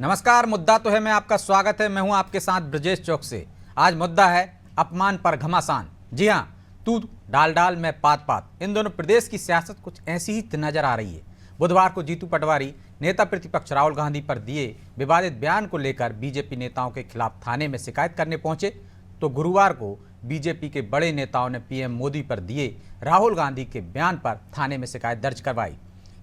नमस्कार। मुद्दा तो है मैं आपका स्वागत है। मैं हूं आपके साथ ब्रजेश चौक से। आज मुद्दा है अपमान पर घमासान। जी हां, तू डाल डाल में पात पात। इन दोनों प्रदेश की सियासत कुछ ऐसी ही नजर आ रही है। बुधवार को जीतू पटवारी नेता प्रतिपक्ष राहुल गांधी पर दिए विवादित बयान को लेकर बीजेपी नेताओं के खिलाफ थाने में शिकायत करने पहुंचे, तो गुरुवार को बीजेपी के बड़े नेताओं ने पीएम मोदी पर दिए राहुल गांधी के बयान पर थाने में शिकायत दर्ज करवाई।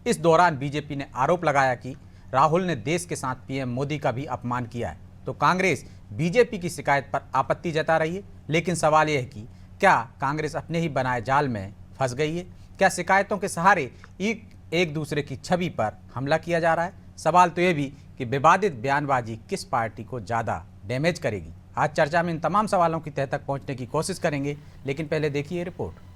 इस दौरान बीजेपी ने आरोप लगाया कि राहुल ने देश के साथ पीएम मोदी का भी अपमान किया है। तो कांग्रेस बीजेपी की शिकायत पर आपत्ति जता रही है, लेकिन सवाल यह है कि क्या कांग्रेस अपने ही बनाए जाल में फंस गई है? क्या शिकायतों के सहारे एक दूसरे की छवि पर हमला किया जा रहा है? सवाल तो यह भी कि विवादित बयानबाजी किस पार्टी को ज़्यादा डैमेज करेगी। आज चर्चा में इन तमाम सवालों की तह तक पहुंचने की कोशिश करेंगे, लेकिन पहले देखिए रिपोर्ट।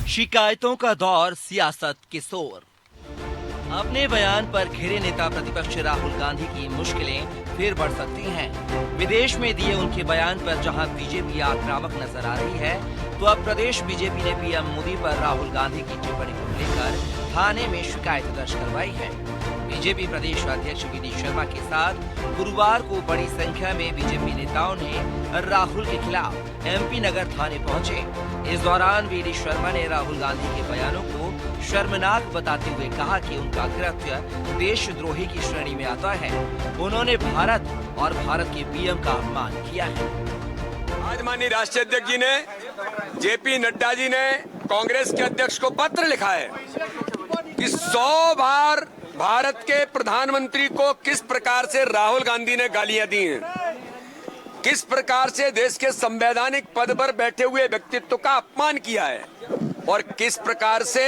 शिकायतों का दौर, सियासत के शोर। अपने बयान पर घिरे नेता प्रतिपक्ष राहुल गांधी की मुश्किलें फिर बढ़ सकती हैं। विदेश में दिए उनके बयान पर जहां बीजेपी आक्रामक नजर आ रही है, तो अब प्रदेश बीजेपी ने पीएम मोदी पर राहुल गांधी की टिप्पणी को लेकर थाने में शिकायत दर्ज करवाई है। बीजेपी प्रदेश अध्यक्ष वी.डी. शर्मा के साथ गुरुवार को बड़ी संख्या में बीजेपी नेताओं ने राहुल के खिलाफ एमपी नगर थाने पहुंचे। इस दौरान वी.डी. शर्मा ने राहुल गांधी के बयानों को शर्मनाक बताते हुए कहा कि उनका कृत्य देशद्रोही की श्रेणी में आता है। उन्होंने भारत और भारत के पीएम का अपमान किया है। आज माननीय राष्ट्रीय अध्यक्ष जी ने, जेपी नड्डा जी ने कांग्रेस के अध्यक्ष को पत्र लिखा है कि 100 बार भारत के प्रधानमंत्री को किस प्रकार से राहुल गांधी ने गालियां दी हैं, किस प्रकार से देश के संवैधानिक पद पर बैठे हुए व्यक्तित्व का अपमान किया है और किस प्रकार से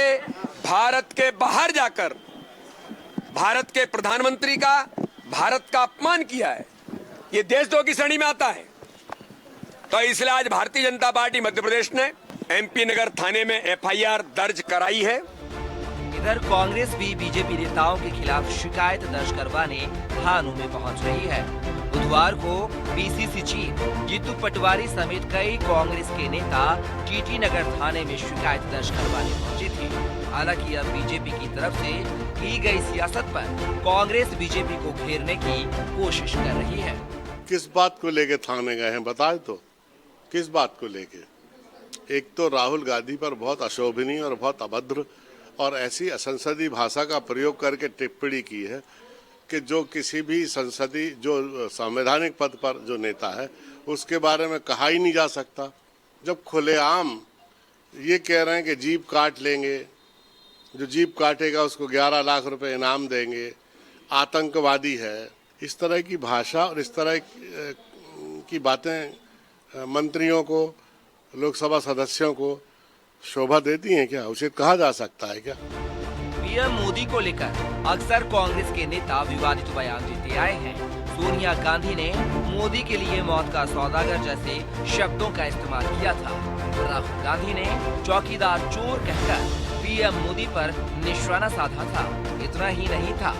भारत के बाहर जाकर भारत के प्रधानमंत्री का, भारत का अपमान किया है। ये देशद्रोह की श्रेणी में आता है। तो इसलिए आज भारतीय जनता पार्टी मध्य प्रदेश ने एमपी नगर थाने में एफआईआर दर्ज कराई है। इधर कांग्रेस भी बीजेपी नेताओं के खिलाफ शिकायत दर्ज करवाने थानों में पहुंच रही है। बुधवार को पीसीसी चीफ जीतू पटवारी समेत कई कांग्रेस के नेता टीटी नगर थाने में शिकायत दर्ज करवाने पहुंचे थे। हालांकि अब बीजेपी की तरफ से की गई सियासत पर कांग्रेस बीजेपी को घेरने की कोशिश कर रही है। किस बात को लेके थाने गए हैं बताए तो? किस बात को लेके? एक तो राहुल गांधी पर बहुत अशोभनीय और बहुत अभद्र और ऐसी असंसदीय भाषा का प्रयोग करके टिप्पणी की है कि जो किसी भी संसदीय, जो संवैधानिक पद पर जो नेता है, उसके बारे में कहा ही नहीं जा सकता। जब खुलेआम ये कह रहे हैं कि जीप काट लेंगे, जो जीप काटेगा उसको 11 लाख रुपए इनाम देंगे, आतंकवादी है, इस तरह की भाषा और इस तरह की बातें मंत्रियों को, लोकसभा सदस्यों को शोभा देती हैं क्या? उचित कहा जा सकता है क्या? पीएम मोदी को लेकर अक्सर कांग्रेस के नेता विवादित बयान देते आए हैं। सोनिया गांधी ने मोदी के लिए मौत का सौदागर जैसे शब्दों का इस्तेमाल किया था। राहुल गांधी ने चौकीदार चोर कहकर पीएम मोदी पर निशाना साधा था। इतना ही नहीं था,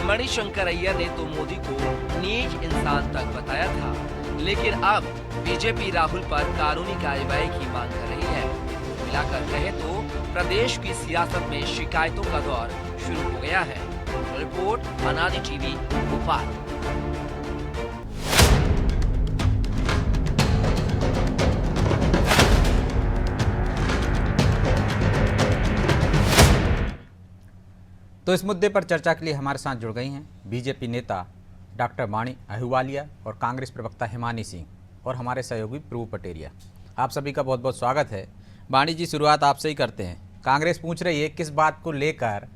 मणिशंकर अय्यर ने तो मोदी को नीच इंसान तक बताया था। लेकिन अब बीजेपी राहुल पर कानूनी कार्रवाई की मांग कर रही है। मिलाकर कहे तो प्रदेश की सियासत में शिकायतों का दौर शुरू हो गया है। रिपोर्ट अनादि टीवी, भोपाल। तो इस मुद्दे पर चर्चा के लिए हमारे साथ जुड़ गई हैं बीजेपी नेता डॉक्टर वाणी अहलूवालिया और कांग्रेस प्रवक्ता हिमानी सिंह और हमारे सहयोगी प्रभु पटेरिया। आप सभी का बहुत बहुत स्वागत है। वाणी जी, शुरुआत आपसे ही करते हैं। कांग्रेस पूछ रही है किस बात को लेकर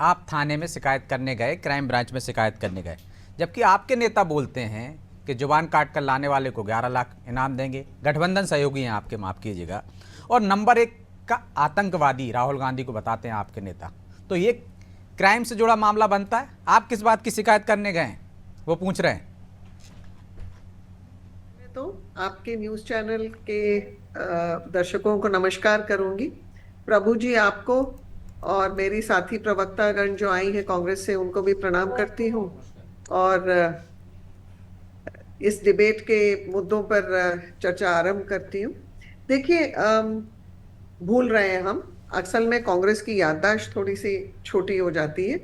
आप थाने में शिकायत करने गए, क्राइम ब्रांच में शिकायत करने गए, जबकि आपके नेता बोलते हैं कि जुबान काट कर लाने वाले को 11 लाख इनाम देंगे। गठबंधन सहयोगी हैं आपके, माफ़ कीजिएगा, और नंबर 1 का आतंकवादी राहुल गांधी को बताते हैं आपके नेता। तो ये क्राइम से जुड़ा मामला बनता है। आप किस बात की शिकायत करने गए, वो पूछ रहे हैं। तो आपके न्यूज़ चैनल के दर्शकों को नमस्कार करूंगी। प्रभु जी, आपको और मेरी साथी प्रवक्तागण जो आई हैं कांग्रेस से, उनको भी प्रणाम करती हूं और इस डिबेट के मुद्दों पर चर्चा आरंभ करती हूं। देखिए, भूल रहे हैं हम। असल में कांग्रेस की याददाश्त थोड़ी सी छोटी हो जाती है।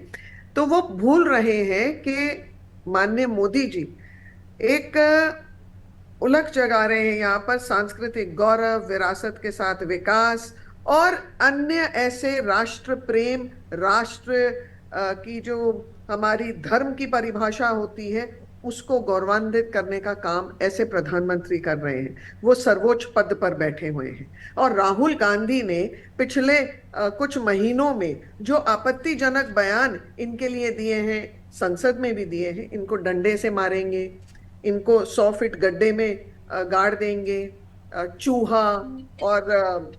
तो वो भूल रहे हैं कि माननीय मोदी जी एक उलट जगा रहे हैं यहाँ पर सांस्कृतिक गौरव, विरासत के साथ विकास और अन्य ऐसे राष्ट्र प्रेम, राष्ट्र की जो हमारी धर्म की परिभाषा होती है उसको गौरवान्वित करने का काम ऐसे प्रधानमंत्री कर रहे हैं। वो सर्वोच्च पद पर बैठे हुए हैं। और राहुल गांधी ने पिछले कुछ महीनों में जो आपत्तिजनक बयान इनके लिए दिए हैं, संसद में भी दिए हैं, इनको डंडे से मारेंगे, इनको 100 फीट गड्ढे में गाड़ देंगे, चूहा और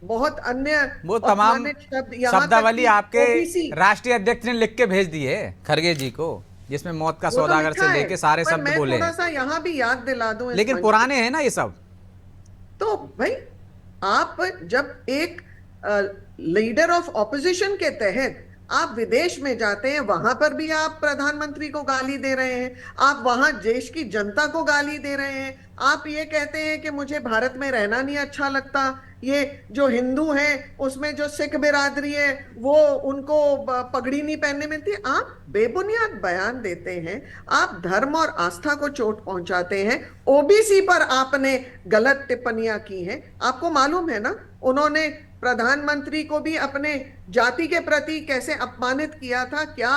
बहुत अन्य वो तमाम अपमानित शब्द, यहाँ तक शब्दावली कि आपके ओबीसी, राष्ट्रीय अध्यक्ष ने लिख के भेज दी है खड़गे जी को, जिसमें मौत का वो तो सौदागर लिखा से है। लेके सारे पर शब्द मैं बोले थोड़ा हैं। सा यहाँ भी याद दिला दूं इस लेकिन मंच पुराने हैं ना ये सब। तो भाई, आप जब एक लीडर ऑफ ऑपोजिशन के तहत आप विदेश में जाते हैं, वहां पर भी आप प्रधानमंत्री को गाली दे रहे हैं, आप वहां देश की जनता को गाली दे रहे हैं, आप ये कहते हैं कि मुझे भारत में रहना नहीं अच्छा लगता, ये जो हिंदू हैं उसमें जो सिख बिरादरी है वो उनको पगड़ी नहीं पहनने मिलती। आप बेबुनियाद बयान देते हैं, आप धर्म और आस्था को चोट पहुंचाते हैं। ओबीसी पर आपने गलत टिप्पणियां की हैं। आपको मालूम है ना, उन्होंने प्रधानमंत्री को भी अपने जाति के प्रति कैसे अपमानित किया था, क्या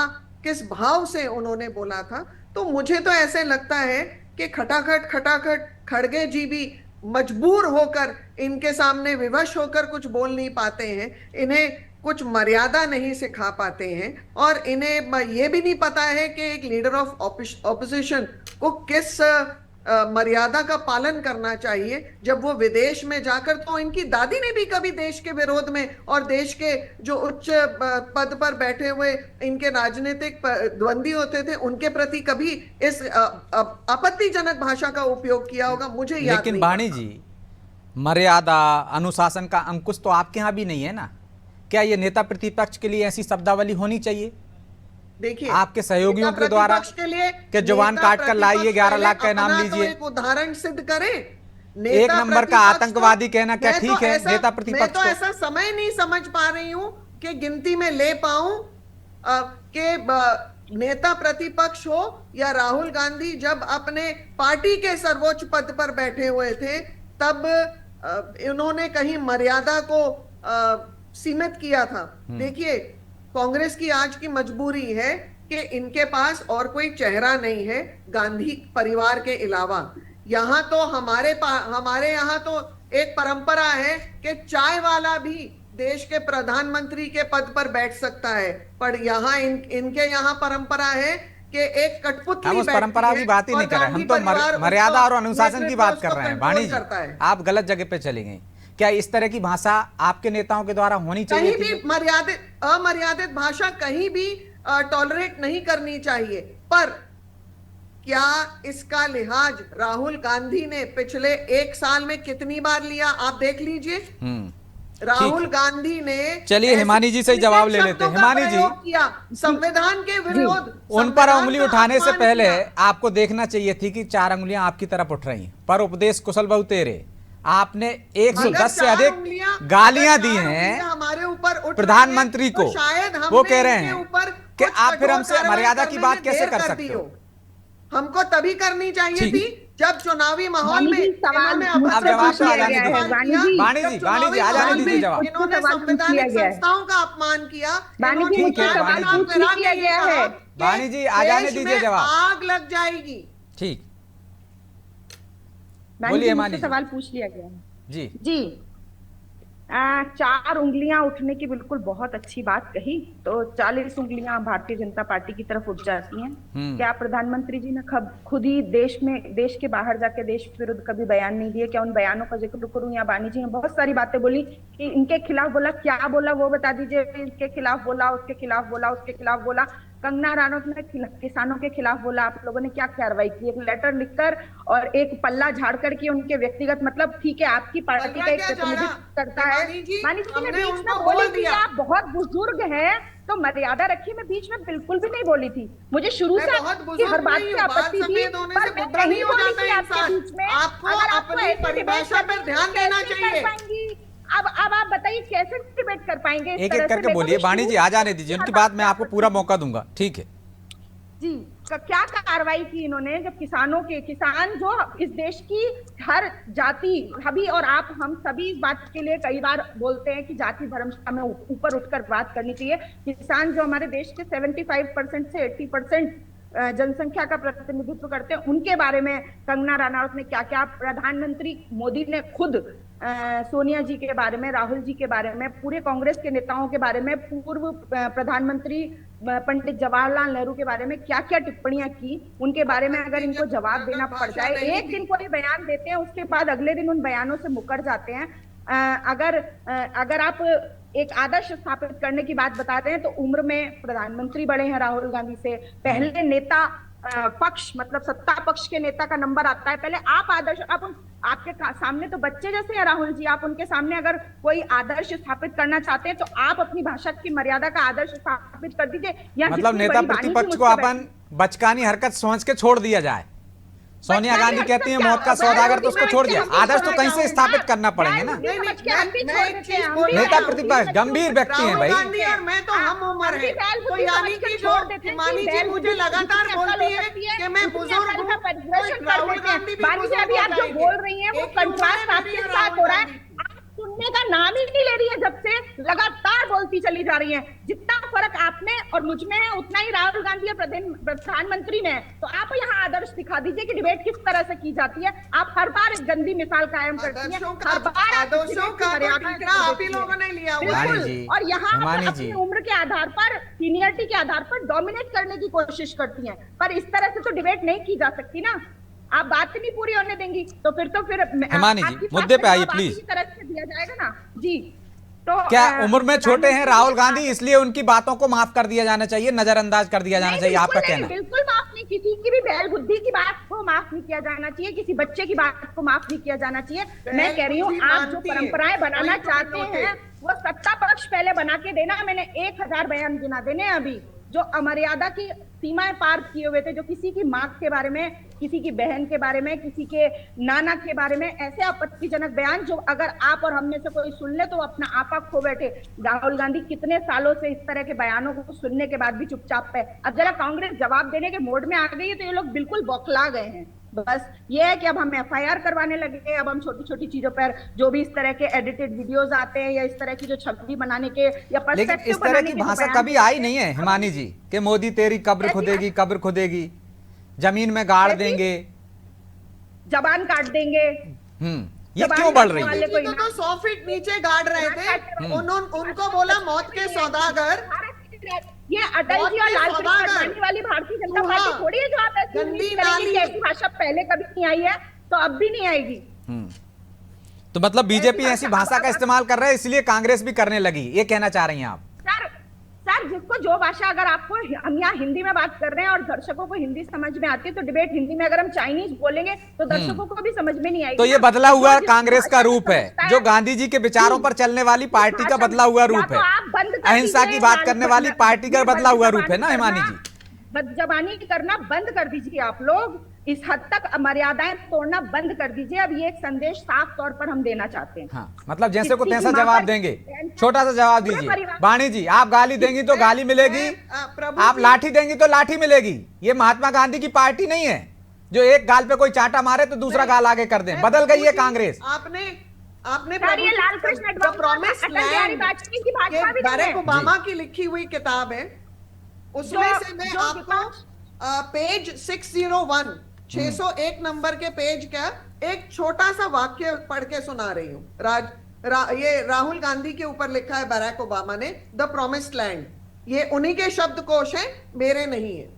किस भाव से उन्होंने बोला था। तो मुझे तो ऐसे लगता है कि खटाखट खटाखट खड़गे जी भी मजबूर होकर इनके सामने विवश होकर कुछ बोल नहीं पाते हैं, इन्हें कुछ मर्यादा नहीं सिखा पाते हैं, और इन्हें ये भी नहीं पता है कि एक लीडर ऑफ ऑपोजिशन को किस मर्यादा का पालन करना चाहिए जब वो विदेश में जाकर। तो इनकी दादी ने भी कभी देश के विरोध में और देश के जो उच्च पद पर बैठे हुए इनके राजनीतिक द्वंद्वी होते थे उनके प्रति कभी इस आपत्तिजनक भाषा का उपयोग किया होगा, मुझे याद लेकिन नहीं। वाणी जी, मर्यादा अनुशासन का अंकुश तो आपके यहाँ भी नहीं है ना। क्या ये नेता प्रतिपक्ष के लिए ऐसी शब्दावली होनी चाहिए? देखिए, आपके सहयोगियों नेता के द्वारा प्रतिपक्ष के लिए कि जवान नेता काट कर लाइए, प्रतिपक्ष 11 लाख का पहले इनाम अपना लीजिए। तो एक उदाहरण सिद्ध करें। एक नंबर का आतंकवादी कहना क्या ठीक है नेता प्रतिपक्ष मैं तो को? ऐसा समय नहीं समझ पा रही हूं कि गिनती में ले पाऊं कि नेता प्रतिपक्ष हो या राहुल गांधी जब अपने पार्टी के सर्वोच्च पद पर बैठे हुए थे तब इन्होंने कहीं मर्यादा को सीमित किया था। देखिए, कांग्रेस की आज की मजबूरी है कि इनके पास और कोई चेहरा नहीं है गांधी परिवार के अलावा। यहाँ तो हमारे यहाँ तो एक परंपरा है कि चाय वाला भी देश के प्रधानमंत्री के पद पर बैठ सकता है, पर यहाँ इनके यहाँ परंपरा है कि एक कठपुतली हम उस परंपरा की बात ही नहीं कर रहे, हम तो मर्यादा और अनुशासन की बात कर रहे हैं। वाणी जी, आप गलत जगह पे चले गए। क्या इस तरह की भाषा आपके नेताओं के द्वारा होनी चाहिए? कहीं भी अमर्यादित भाषा कहीं भी टॉलरेट नहीं करनी चाहिए। पर क्या इसका लिहाज राहुल गांधी ने पिछले 1 साल में कितनी बार लिया, आप देख लीजिए। राहुल गांधी ने, चलिए हिमानी जी से जवाब ले लेते हैं। हिमानी जी, किया संविधान के विरोध, उन पर उंगली उठाने से पहले आपको देखना चाहिए थी कि 4 उंगलियां आपकी तरफ उठ रही हैं। पर उपदेश कुशल बहु तेरे, आपने 110 से अधिक गालियां दी हैं हमारे ऊपर प्रधानमंत्री को। शायद वो कह रहे हैं कि आप फिर हमसे मर्यादा की बात कैसे कर सकते हो? हमको तभी करनी चाहिए थी जब चुनावी माहौल में आप जवाब पे आ जाने दीजिए। वाणी जी आ जाने दीजिए जवाब। इन्होंने संवैधानिक संस्थाओं का अपमान किया। ठीक है वाणी जी, आ जाने दीजिए जवाब। आग लग जाएगी। ठीक, बोलिए मानी। सवाल पूछ लिया गया है जी। जी। 4 उंगलियां उठने की बिल्कुल बहुत अच्छी बात कही। तो 40 उंगलियां भारतीय जनता पार्टी की तरफ उठ जाती हैं। क्या प्रधानमंत्री जी ने खुद ही देश के बाहर जाके देश विरुद्ध कभी बयान नहीं दिए? क्या उन बयानों का जिक्र करूं? या वाणी जी ने बहुत सारी बातें बोली कि इनके खिलाफ बोला, क्या बोला वो बता दीजिए। इनके खिलाफ बोला, उसके खिलाफ बोला, उसके खिलाफ बोला। कंगना रनौत ने किसानों के खिलाफ बोला। आप लोगों ने क्या कार्रवाई की? एक लेटर लिखकर और एक पल्ला झाड़कर की उनके व्यक्तिगत, मतलब ठीक है आपकी पार्टी का एक प्रतिनिधित्व करता है। मानी जी ने बीच में बोल दिया, आप बहुत बुजुर्ग हैं, तो मर्यादा रखिए, मैं बीच में बिल्कुल भी नहीं बोली थी। मुझे शुरू से बहुत आपकी बुजुर्ग हर बात नहीं से हूँ, बाल आपत्ति थी, सफेद होने से पर मैं बुद्धि नहीं नहीं हो बोली जाता थी है आपके इंसान। बीच में। आपको अगर आपको अपनी ऐसे परिभाषा डिबेट पर ध्यान देना कैसे चाहिए। कर पाएंगी? अब आप बताइए कैसे डिबेट कर पाएंगे इस एक तरह एक से? करके मेरे को बोलिए, भी वाणी शुरू जी आ जाने दीजिए, हर उनकी बात बात से मैं आपको आपत्ति पूरा थी। मौका दूंगा। ठीक है जी, क्या कार्रवाई की इन्होंने, जब किसान जो इस देश की हर जाति, अभी और आप हम सभी इस बात के लिए कई बार बोलते हैं कि जाति धर्म से हमें ऊपर उठकर बात करनी चाहिए। किसान जो हमारे देश के 75% से 80% जनसंख्या का प्रतिनिधित्व करते हैं, उनके बारे में कंगना रनौत ने क्या क्या, प्रधानमंत्री मोदी ने खुद सोनिया जी के बारे में, राहुल जी के बारे में, पूरे कांग्रेस के नेताओं के बारे में, पूर्व प्रधानमंत्री पंडित जवाहरलाल नेहरू के बारे में क्या क्या टिप्पणियां की, उनके बारे में अगर इनको जवाब देना पड़ जाए, एक दिन कोई बयान देते हैं उसके बाद अगले दिन उन बयानों से मुकर जाते हैं। अगर आप एक आदर्श स्थापित करने की बात बता रहे हैं तो उम्र में प्रधानमंत्री बड़े हैं राहुल गांधी से, पहले नेता पक्ष मतलब सत्ता पक्ष के नेता का नंबर आता है, पहले आप आदर्श, आपके सामने तो बच्चे जैसे हैं राहुल जी, आप उनके सामने अगर कोई आदर्श स्थापित करना चाहते हैं तो आप अपनी भाषा की मर्यादा का आदर्श स्थापित कर दीजिए। या मतलब नेता प्रतिपक्ष को अपन बचकानी हरकत समझ के छोड़ दिया जाए। सोनिया गांधी कहती है मौत का सौदागर, तो उसको छोड़ दिया। आदर्श तो कहीं से स्थापित करना पड़ेंगे ना। नेता प्रतिपक्ष गंभीर व्यक्ति हैं भाई। गांधी और मैं तो हम उम्र है, तो यानी कि जो हिमानी जी मुझे लगातार बोलती है कि मैं बुजुर्ग हूँ, राहुल गांधी भी अभी आप जो बोल रही हैं वो कंट्रास्ट आपके साथ हो रहा है। सुनने का नाम ही नहीं ले रही है, जब से लगातार बोलती चली जा रही है। जितना फर्क आप में और मुझ में है उतना ही राहुल गांधी प्रधानमंत्री में है। तो आप यहाँ आदर्श दिखा दीजिए कि डिबेट किस तरह से की जाती है। आप हर बार एक गंदी मिसाल कायम करती हैं, हर बार आदर्शों का आप ही लोगों ने लिया हुआ है। बिल्कुल, और यहाँ पर अपनी उम्र के आधार पर, सीनियरिटी के आधार पर डोमिनेट करने की कोशिश करती हैं। पर इस तरह से तो डिबेट नहीं की जा सकती ना। आप बात नहीं पूरी होने देंगी तो फिर हिमानी जी मुद्दे पे आइए प्लीज। तरह से दिया जाएगा ना जी। तो क्या उम्र में छोटे हैं राहुल गांधी, इसलिए उनकी बातों को माफ कर दिया जाना चाहिए, नजरअंदाज कर दिया जाना चाहिए, आपका कहना? बिल्कुल माफ नहीं, किसी की भी बैल बुद्धि की बात को माफ नहीं किया जाना चाहिए, किसी बच्चे की बात को माफ नहीं किया जाना चाहिए। मैं कह रही हूँ आप जो परंपराएं बनाना चाहते हैं वो सत्ता पक्ष पहले बना के देना। मैंने 1000 बयान गिना देने अभी जो अमर्यादा की सीमाएं पार किए हुए थे, जो किसी की मां के बारे में, किसी की बहन के बारे में, किसी के नाना के बारे में, ऐसे आपत्तिजनक बयान जो अगर आप और हम में से कोई सुन ले तो अपना आपा खो बैठे। राहुल गांधी कितने सालों से इस तरह के बयानों को सुनने के बाद भी चुपचाप है। अब जरा कांग्रेस जवाब देने के मोड में आ गई है तो ये लोग बिल्कुल बौखला गए हैं। बस ये है कि अब हम FIR करवाने लगे, अब हम छोटी छोटी चीजों पर जो भी इस तरह के एडिटेड वीडियोस आते हैं या इस तरह की जो छवि बनाने के या लेकिन इस तरह की भाषा कभी आई नहीं है हिमानी जी कि मोदी तेरी कब्र खुदेगी, कब्र खुदेगी, जमीन में गाड़ देंगे, जबान काट देंगे। ये क्यों बढ़ रही है? तो 100 फीट नीचे गाड़ रहे थे, उनको बोला मौत के सौदागर। ये अटल जी और लाल कृष्ण आडवाणी वाली भारतीय जनता पार्टी थोड़ी है जो आप ऐसी भाषा पहले कभी नहीं आई है तो अब भी नहीं आएगी। तो मतलब बीजेपी ऐसी भाषा का इस्तेमाल कर रहा है इसलिए कांग्रेस भी करने लगी, ये कहना चाह रही हैं आप? सर जिसको जो भाषा, अगर आपको हम यहाँ हिंदी में बात कर रहे हैं और दर्शकों को हिंदी समझ में आती है तो डिबेट हिंदी में, अगर हम चाइनीज बोलेंगे तो दर्शकों को भी समझ में नहीं आएगी। तो ये बदला हुआ कांग्रेस का रूप है, जो गांधी जी के विचारों पर चलने वाली पार्टी का बदला हुआ रूप है, अहिंसा की बात करने वाली पार्टी का बदला हुआ रूप है ना हिमानी जी? बदजबानी करना बंद कर दीजिए आप लोग, इस हद तक मर्यादाएं तोड़ना बंद कर दीजिए। अब ये एक संदेश साफ तौर पर हम देना चाहते हैं। हाँ, मतलब जैसे को तैसा जवाब देंगे, छोटा सा जवाब दीजिए। वाणी जी आप गाली देंगी तो गाली मिलेगी, आप लाठी देंगी तो लाठी मिलेगी। ये महात्मा गांधी की पार्टी नहीं है जो एक गाल पे कोई चाटा मारे तो दूसरा गाल आगे कर दे। बदल गई है कांग्रेस। आपने Lal Krishna promise land Barack Obama की लिखी हुई किताब है, उसमें से मैं आपको पेज 601 नंबर के पेज का एक छोटा सा वाक्य पढ़ के सुना रही हूँ। ये राहुल गांधी के ऊपर लिखा है बराक ओबामा ने, द प्रॉमिस्ड लैंड। ये उन्हीं के शब्दकोश है, मेरे नहीं है।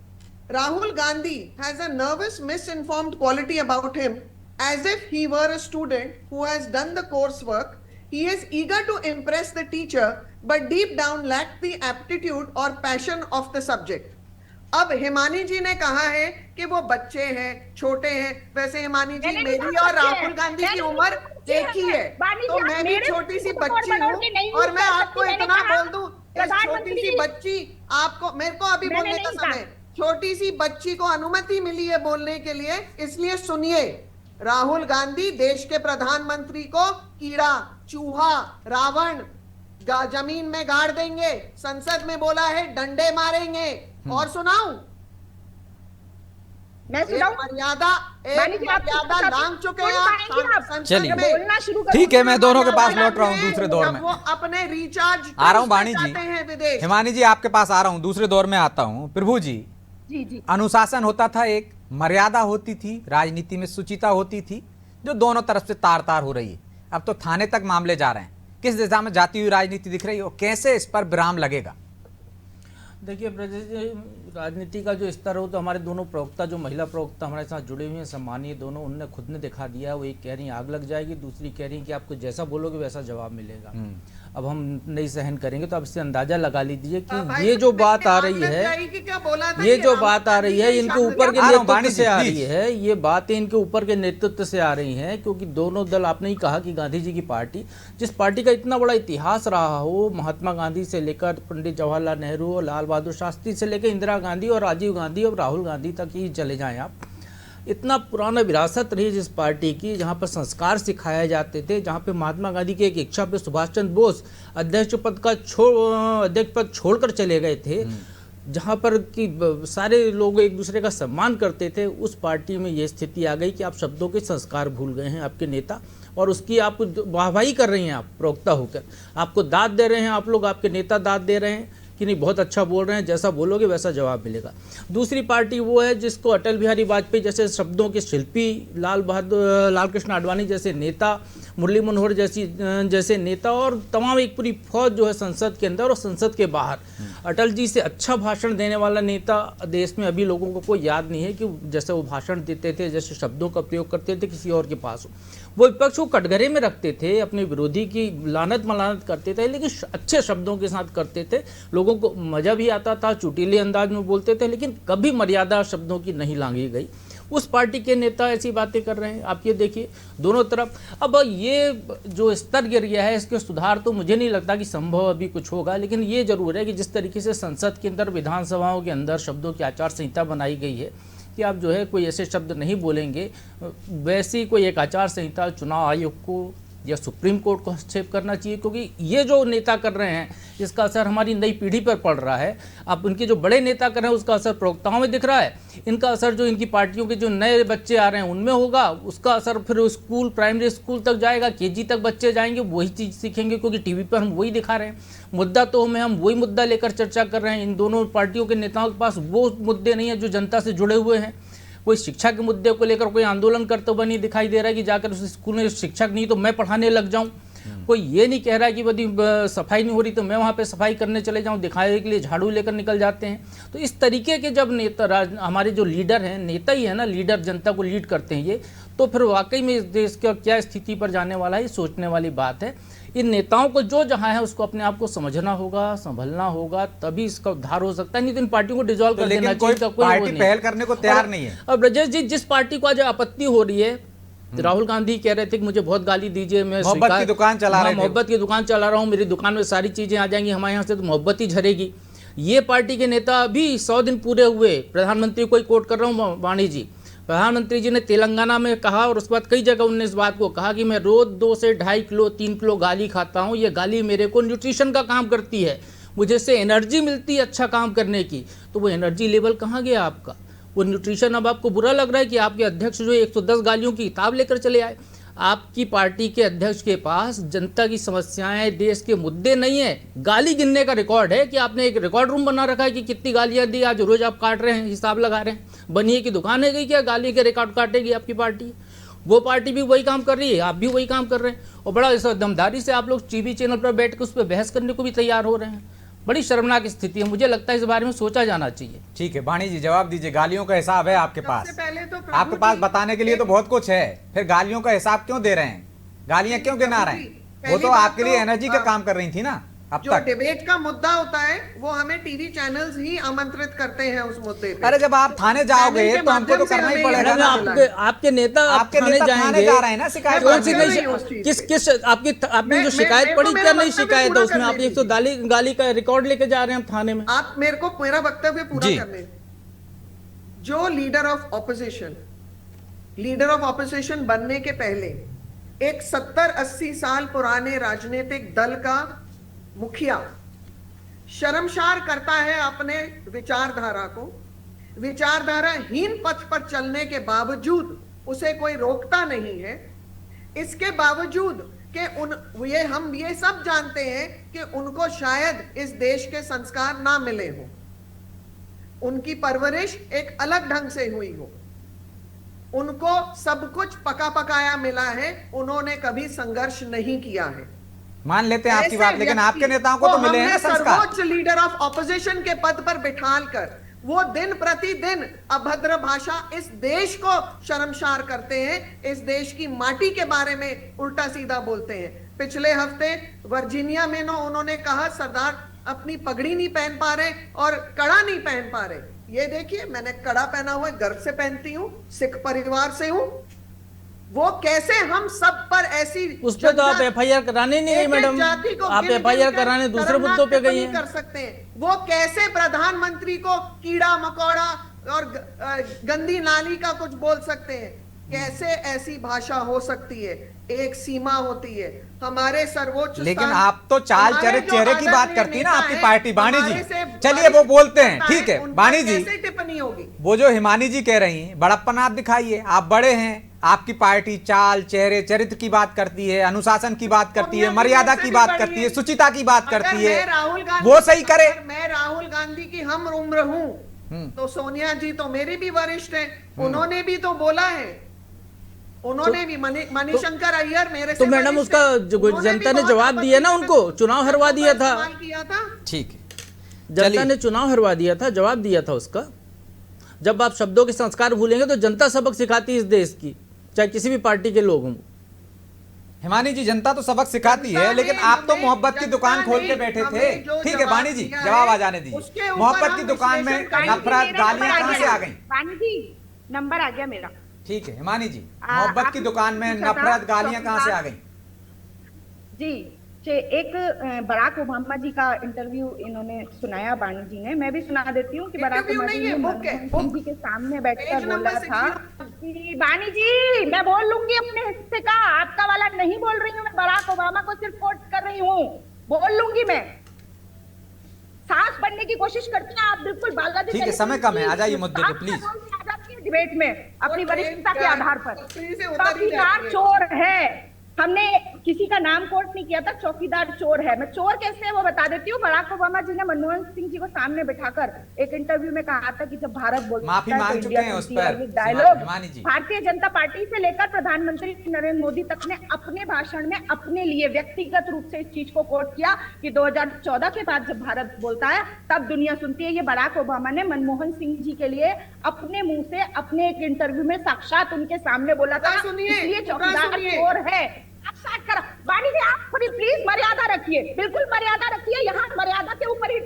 Rahul Gandhi has a nervous misinformed quality about him as if he were a student who has done the coursework. He is eager to impress the teacher but deep down lacks the aptitude or passion of the subject. अब हिमानी जी ने कहा है कि वो बच्चे हैं, छोटे हैं। वैसे हिमानी जी मेरी और राहुल गांधी की उम्र एक ही है, तो मैं भी छोटी सी बच्ची हूँ और मैं आपको इतना बोल दूं, प्रधानमंत्री छोटी सी बच्ची आपको, मेरे को अभी मैंने बोलने का नहीं कहा। समय, छोटी सी बच्ची को अनुमति मिली है बोलने के लिए, इसलिए सुनिए। राहुल गांधी देश के प्रधानमंत्री को कीड़ा, चूहा, रावण जमीन में गाड़ देंगे, संसद में बोला है डंडे मारेंगे। और सुनाऊं? मैं एक सुनाऊं? मर्यादा, वाणी एक जी, आप मर्यादा सुन लांघ चुके सुन हैं पाएंगी आप? संसद चलिए। में। बोलना शुरू करो। ठीक है, मैं दोनों के पास मर्यादा लौट रहा हूँ लांघ दूसरे रहे दौर हैं में। जब वो अपने रिचार्ज आ रहा हूँ बाणी जी, जाते हैं विदेश। हिमानी जी आपके पास आ रहा हूँ, दूसरे दौर में आता हूँ। प्रभु जी, जी जी। अनुशासन होता था, एक मर्यादा होती थी, राजनीति में शुचिता होती थी, जो दोनों तरफ से तार तार हो रही है। अब तो थाने तक मामले जा रहे हैं। किस दिशा में जाती हुई राजनीति दिख रही है और कैसे इस पर विराम लगेगा? देखिए ब्रजेश जी, राजनीति का जो स्तर हो, तो हमारे दोनों प्रवक्ता, जो महिला प्रवक्ता हमारे साथ जुड़े हुए हैं, सम्मानीय दोनों, उनने खुद ने दिखा दिया है। वो एक कह रही हैं आग लग जाएगी, दूसरी कह रही हैं कि आपको जैसा बोलोगे वैसा जवाब मिलेगा। अब हम नहीं सहन करेंगे, तो अब इससे अंदाजा लगा लीजिए कि ये जो बात आ रही है, ये जो बात आ रही है, इनके ऊपर के नेतृत्व से आ रही है। ये बातें इनके ऊपर के नेतृत्व से आ रही हैं, क्योंकि दोनों दल, आपने ही कहा कि गांधी जी की पार्टी, जिस पार्टी का इतना बड़ा इतिहास रहा हो, महात्मा गांधी से लेकर पंडित जवाहरलाल नेहरू और लाल बहादुर शास्त्री से लेकर इंदिरा गांधी और राजीव गांधी और राहुल गांधी तक ही चले जाएं आप, इतना पुराना विरासत रही जिस पार्टी की, जहाँ पर संस्कार सिखाए जाते थे, जहाँ पे महात्मा गांधी की एक इच्छा पे सुभाष चंद्र बोस अध्यक्ष पद छोड़कर चले गए थे, जहाँ पर कि सारे लोग एक दूसरे का सम्मान करते थे, उस पार्टी में ये स्थिति आ गई कि आप शब्दों के संस्कार भूल गए हैं आपके नेता, और उसकी आप वाहवाही कर रही हैं, आप प्रवक्ता होकर आपको दाद दे रहे हैं, आप लोग, आपके नेता दाद दे रहे हैं कि नहीं बहुत अच्छा बोल रहे हैं, जैसा बोलोगे वैसा जवाब मिलेगा। दूसरी पार्टी वो है जिसको अटल बिहारी वाजपेयी जैसे शब्दों के शिल्पी, लाल कृष्ण आडवाणी जैसे नेता, मुरली मनोहर जैसे नेता, और तमाम एक पूरी फौज जो है संसद के अंदर और संसद के बाहर, अटल जी से अच्छा भाषण देने वाला नेता देश में अभी लोगों को कोई याद नहीं है कि जैसे वो भाषण देते थे, जैसे शब्दों का प्रयोग करते थे, किसी और के पास हो। वो विपक्ष को कटघरे में रखते थे, अपने विरोधी की लानत मलानत करते थे, लेकिन अच्छे शब्दों के साथ करते थे, लोगों को मजा भी आता था, चुटीले अंदाज में बोलते थे, लेकिन कभी मर्यादा शब्दों की नहीं लांघी गई। उस पार्टी के नेता ऐसी बातें कर रहे हैं, आप ये देखिए दोनों तरफ। अब ये जो स्तर गिर गया है, इसके सुधार तो मुझे नहीं लगता कि संभव अभी कुछ होगा, लेकिन ये जरूर है कि जिस तरीके से संसद के अंदर, विधानसभाओं के अंदर शब्दों की आचार संहिता बनाई गई है कि आप जो है कोई ऐसे शब्द नहीं बोलेंगे, वैसी कोई एक आचार संहिता चुनाव आयोग को या सुप्रीम कोर्ट को हस्तक्षेप करना चाहिए, क्योंकि ये जो नेता कर रहे हैं इसका असर हमारी नई पीढ़ी पर पड़ रहा है। अब उनके जो बड़े नेता कर रहे हैं उसका असर प्रवक्ताओं में दिख रहा है, इनका असर जो इनकी पार्टियों के जो नए बच्चे आ रहे हैं उनमें होगा, उसका असर फिर स्कूल, प्राइमरी स्कूल तक जाएगा, केजी तक बच्चे जाएंगे, वही चीज़ सीखेंगे, क्योंकि टीवी पर हम वही दिखा रहे हैं। मुद्दा तो हम वही मुद्दा लेकर चर्चा कर रहे हैं। इन दोनों पार्टियों के नेताओं के पास वो मुद्दे नहीं है जो जनता से जुड़े हुए हैं। कोई शिक्षा के मुद्दे को लेकर कोई आंदोलन करते हुए नहीं दिखाई दे रहा है कि जाकर उस स्कूल में शिक्षक नहीं तो मैं पढ़ाने लग जाऊं। कोई ये नहीं कह रहा है कि यदि सफाई नहीं हो रही तो मैं वहाँ पे सफाई करने चले जाऊँ, दिखाने के लिए झाड़ू लेकर निकल जाते हैं। तो इस तरीके के जब नेता, हमारे जो लीडर हैं, नेता ही है ना, लीडर जनता को लीड करते हैं ये, तो फिर वाकई में इस देश का क्या स्थिति पर जाने वाला है, ये सोचने वाली बात है। इन नेताओं को जो जहाँ है उसको अपने आप को समझना होगा, संभलना होगा, तभी इसका उद्धार हो सकता है, नहीं तो इन पार्टियों को डिसॉल्व कर देना चाहिए। कोई पार्टी पहल करने को तैयार नहीं है। अब ब्रजेश जी, जिस पार्टी को आज आपत्ति हो रही है, राहुल गांधी कह रहे थे कि मुझे बहुत गाली दीजिए, मैं मोहब्बत की दुकान चला रहे थे, मोहब्बत की दुकान चला रहा हूँ, मेरी दुकान में सारी चीजें आ जाएंगी, हमारे यहाँ से तो मोहब्बत ही झरेगी। ये पार्टी के नेता अभी 100 दिन पूरे हुए, प्रधानमंत्री को ही कोट कर रहा हूँ वाणी जी, प्रधानमंत्री जी ने तेलंगाना में कहा और उसके बाद कई जगह उन्होंने इस बात को कहा कि मैं रोज 2 से 2.5 किलो 3 किलो गाली खाता हूँ, ये गाली मेरे को न्यूट्रिशन का काम करती है, मुझे इससे एनर्जी मिलती है अच्छा काम करने की। तो वो एनर्जी लेवल कहाँ गया आपका, वो न्यूट्रिशन? अब आपको बुरा लग रहा है कि आपके अध्यक्ष जो 110 गालियों की किताब लेकर चले आए। आपकी पार्टी के अध्यक्ष के पास जनता की समस्याएं, देश के मुद्दे नहीं है, गाली गिनने का रिकॉर्ड है कि आपने एक रिकॉर्ड रूम बना रखा है कि कितनी गालियां दी, आज रोज आप काट रहे हैं, हिसाब लगा रहे हैं। बनिए की दुकान है गई क्या, गाली के रिकॉर्ड काटेगी आपकी पार्टी? वो पार्टी भी वही काम कर रही है, आप भी वही काम कर रहे हैं, और बड़ा इस दमदारी से आप लोग टीवी चैनल पर बैठ कर उस पर बहस करने को भी तैयार हो रहे हैं। बड़ी शर्मनाक स्थिति है, मुझे लगता है इस बारे में सोचा जाना चाहिए। ठीक है वाणी जी, जवाब दीजिए। गालियों का हिसाब है आपके पास, सबसे पहले तो आपके पास बताने के लिए तो बहुत कुछ है, फिर गालियों का हिसाब क्यों दे रहे हैं, गालियां क्यों गिना रहे हैं? वो तो आपके लिए एनर्जी का काम कर रही थी ना। अब जो तक डिबेट का मुद्दा होता है वो हमें टीवी चैनल्स ही आमंत्रित करते हैं उस मुद्दे पे। अरे जब आप थाने जाओगे चैनल के तो हमको तो माध्यम से करना ही हमें पड़ेगा ये ना। पता आपके चला। आपके नेता आपके थाने नेता थाने जाएंगे, जा रहे हैं ना शिकायत मैं कौन सी बात कर नहीं, रही हूँ उस चीज़ किस पे। किस आपकी आपने जो मैं- शिकायत मेरे को पड़ी, मेरा क्या नहीं वक्तव्य शिकायत है पूरा उसमें? आप करने 100 गाली का रिकॉर्ड लेके जा रहे हैं हम थाने में। आप मेरे को मेरा वक्तव्य पूरा जी। करने दीजिए। जो लीडर ऑफ ऑपोजिशन बनने के पहले एक 70-80 साल पुराने राजनीतिक दल का मुखिया शर्मसार करता है अपने विचारधारा को, विचारधाराहीन पथ पर चलने के बावजूद उसे कोई रोकता नहीं है। इसके बावजूद कि हम ये सब जानते हैं कि उनको शायद इस देश के संस्कार ना मिले हो, उनकी परवरिश एक अलग ढंग से हुई हो, उनको सब कुछ पका पकाया मिला है, उन्होंने कभी संघर्ष नहीं किया है। मान लेते हैं आपकी ऐसे बात, लेकिन व्यक्ति आपके नेताओं को तो मिले हैं ना हमने संस्कार। सर्वोच्च लीडर ऑफ ऑपोजिशन के पद पर बिठाल कर वो दिन प्रतिदिन अभद्र भाषा इस देश को शर्मसार करते हैं, इस देश की माटी के बारे में उल्टा सीधा बोलते हैं। पिछले हफ्ते वर्जीनिया में उन्होंने कहा सरदार अपनी पगड़ी नहीं पहन पा रहे और कड़ा नहीं पहन पा रहे। ये देखिए, मैंने कड़ा पहना हुआ है, गर्व से पहनती हूँ, सिख परिवार से हूँ। वो कैसे हम सब पर ऐसी उस पे तो आप एफआईआर कराने नहीं गई मैडम, आप एफआईआर कराने दूसरे मुद्दों पे गई हैं। कर सकते हैं। वो कैसे प्रधानमंत्री को कीड़ा मकोड़ा और गंदी नाली का कुछ बोल सकते हैं? कैसे ऐसी भाषा हो सकती है? एक सीमा होती है। हमारे सर्वोच्च लेकिन स्थान- आप तो चाल हमारे जो चेहरे की बात आदरणीय करती है ना नेता आपकी हैं, पार्टी, वाणी जी। हमारे से चलिए वो बोलते हैं, करता ठीक है उन पर वाणी जी। कैसे टिप्पणी होगी? वो जो हिमानी जी कह रही हैं, बड़प्पन आप दिखाइए, आप बड़े हैं, आपकी पार्टी चाल चेहरे चरित्र की बात करती है, अनुशासन की बात करती है, मर्यादा की बात करती है, शुचिता की बात करती है, वो सही करे। मैं राहुल गांधी की हम उम्र हूं तो सोनिया जी तो मेरी भी वरिष्ठ हैं, उन्होंने भी तो बोला है, उन्होंने भी मणिशंकर अय्यर मेरे से तो मैडम वरिष्ठ उसका हैं, जो उन्होंने जनता भी ने बहुत जवाब दिया ना, आपत्ति उनको चुनाव हरवा दिया था। इस्तेमाल किया था। ठीक है, जनता चलिए। ने चुनाव हरवा दिया था, जवाब दिया था उसका। जब आप शब्दों के संस्कार भूलेंगे तो जनता सबक सिखाती है इस देश की, चाहे किसी भी पार्टी के लोग हों। हिमानी जी, जनता तो सबक सिखाती है, लेकिन आप तो मोहब्बत की दुकान खोल के बैठे थे। ठीक है वाणी जी, जवाब आ जाने दीजिए। मोहब्बत की दुकान में नफरत गालियां कहां से आ गई? वाणी जी, नंबर आ गया मेरा। ठीक है हिमानी जी, मोहब्बत की दुकान में नफरत गालियां कहां से आ गई? जी, एक बराक ओबामा जी का इंटरव्यू इन्होंने सुनाया, वाणी जी ने। मैं भी सुना देती हूँ कि बराक इंटरव्यू ओबामा नहीं जी है, ने बुक है, मनमोहन जी के सामने बैठकर पेज नंबर बोला था 60। कि वाणी जी, मैं बोल लूंगी अपने हिस्से का, आपका वाला नहीं बोल रही हूँ मैं, बराक ओबामा को सिर्फ कोट कर रही हूँ, बोल लूंगी मैं। सांस बनने की कोशिश करती हैं आप, बिल्कुल बालाजी। ठीक है, समय कम है, आ जाइए मुद्दे पे प्लीज। डिबेट में अपनी वरिष्ठता के आधार पर से उतर ही जाती चौकीदार है। चोर है, हमने किसी का नाम कोट नहीं किया था, चौकीदार चोर है। मैं चोर कैसे है वो बता देती हूँ। बराक ओबामा जी ने मनमोहन सिंह जी को सामने बिठाकर एक इंटरव्यू में कहा था कि जब भारत बोलता माफी है तो मांग इंडिया चुके हैं उस बोलती है। पर, ये डायलॉग हिमानी जी। भारतीय जनता पार्टी से लेकर प्रधानमंत्री नरेंद्र मोदी तक ने अपने भाषण में अपने लिए व्यक्तिगत रूप से इस चीज को कोट किया कि 2014 के बाद जब भारत बोलता है तब दुनिया सुनती है। ये बराक ओबामा ने मनमोहन सिंह जी के लिए अपने मुंह से अपने एक इंटरव्यू में साक्षात उनके सामने बोला था, सुनिए, इसलिए पूरा चौकीदार सुनिए। चोर है। आप स्टार्ट करो वाणी जी, आप थोड़ी प्लीज मर्यादा रखिए, बिल्कुल मर्यादा रखिए। यहाँ मर्यादा के ऊपर ही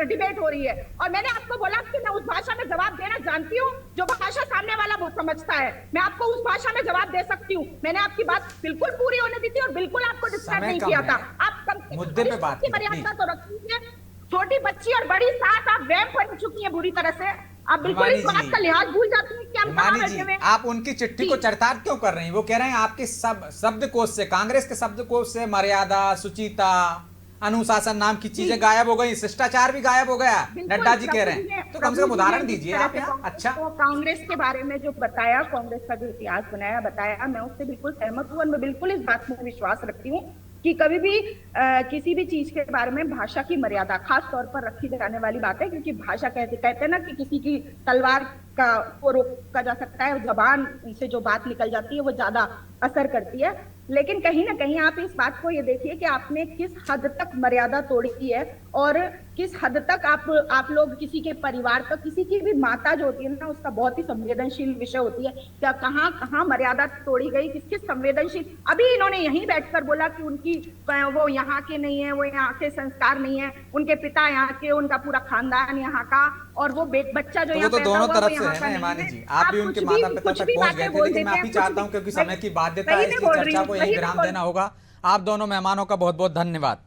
डिबेट हो रही है। और मैंने आपको बोला कि मैं उस भाषा में जवाब देना जानती हूँ जो भाषा सामने वाला वो समझता है। मैं आपको उस भाषा में जवाब दे सकती हूँ। मैंने आपकी बात बिल्कुल पूरी होने दी थी और बिल्कुल आपको डिस्टर्ब समय नहीं कम किया है। था। आप मुद्दे पे बात की कीजिए, मर्यादा तो रखिए। छोटी बच्ची और बड़ी सास आप वैम बन चुकी है बुरी तरह से। आप बिल्कुल इस बात का लिहाज भूल जाती हैं कि हम कहाँ हिमानी बैठे जी, हुए हैं। आप उनकी चिट्ठी को चरितार्थ क्यों कर रही हैं? वो कह रहे हैं आपके सब शब्दकोश से, कांग्रेस के शब्दकोश से मर्यादा, शुचिता, अनुशासन नाम की चीजें गायब हो गई, शिष्टाचार भी गायब हो गया, बिल्कुल, नड्डा जी कह रहे प्रभु जी हैं। ने- तो कम से प्रभु कम जी उदाहरण ने जिस दीजिए तरह आप से यहाँ। अच्छा, तो कांग्रेस के बारे में जो बताया, कांग्रेस का जो इतिहास बनाया बताया, मैं उससे बिल्कुल सहमत हूँ और मैं बिल्कुल इस बात में विश्वास रखती हूँ कि कभी भी किसी भी चीज के बारे में भाषा की मर्यादा खास तौर पर रखी जाने वाली बात है। क्योंकि भाषा कहते हैं ना कि किसी की तलवार को रोका जा सकता है, जबान से जो बात निकल जाती है वो ज्यादा असर करती है। लेकिन कहीं ना कहीं आप इस बात को ये देखिए कि आपने किस हद तक मर्यादा तोड़ी है और किस हद तक आप लोग किसी के परिवार का, किसी की भी माता जो होती है ना, उसका बहुत ही संवेदनशील विषय होती है। क्या कहाँ मर्यादा तोड़ी गई, किस संवेदनशील। अभी इन्होंने यहीं बैठकर बोला कि उनकी वो यहाँ के नहीं है, वो यहाँ के संस्कार नहीं है, उनके पिता यहाँ के, उनका पूरा खानदान यहाँ का, और वो बच्चा जो यहाँ तो पैदा दोनों हुआ वो तरफ से यहाँ है का ना नहीं हिमानी है। जी, आप भी उनके माता पिता तक पहुंच गए थे, लेकिन मैं अभी चाहता हूं क्योंकि समय की बाध्यता है, इसलिए चर्चा को यही विराम देना होगा। आप दोनों मेहमानों का बहुत बहुत धन्यवाद।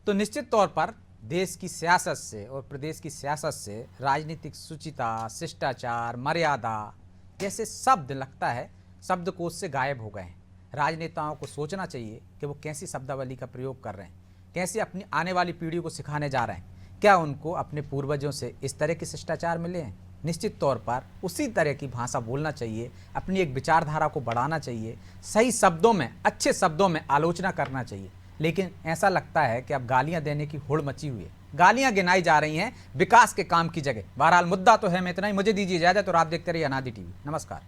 तो निश्चित तौर पर देश की सियासत से और प्रदेश की सियासत से राजनीतिक शुचिता, शिष्टाचार, मर्यादा जैसे शब्द लगता है शब्दकोश से गायब हो गए हैं। राजनेताओं को सोचना चाहिए कि वो कैसी शब्दावली का प्रयोग कर रहे हैं, कैसे अपनी आने वाली पीढ़ी को सिखाने जा रहे हैं। क्या उनको अपने पूर्वजों से इस तरह के शिष्टाचार मिले हैं? निश्चित तौर पर उसी तरह की भाषा बोलना चाहिए, अपनी एक विचारधारा को बढ़ाना चाहिए, सही शब्दों में, अच्छे शब्दों में आलोचना करना चाहिए। लेकिन ऐसा लगता है कि अब गालियां देने की होड़ मची हुई है, गालियां गिनाई जा रही हैं विकास के काम की जगह। बहरहाल मुद्दा तो है, मैं इतना ही, मुझे दीजिए इजाजत और आप देखते रहिए अनादि टीवी। नमस्कार।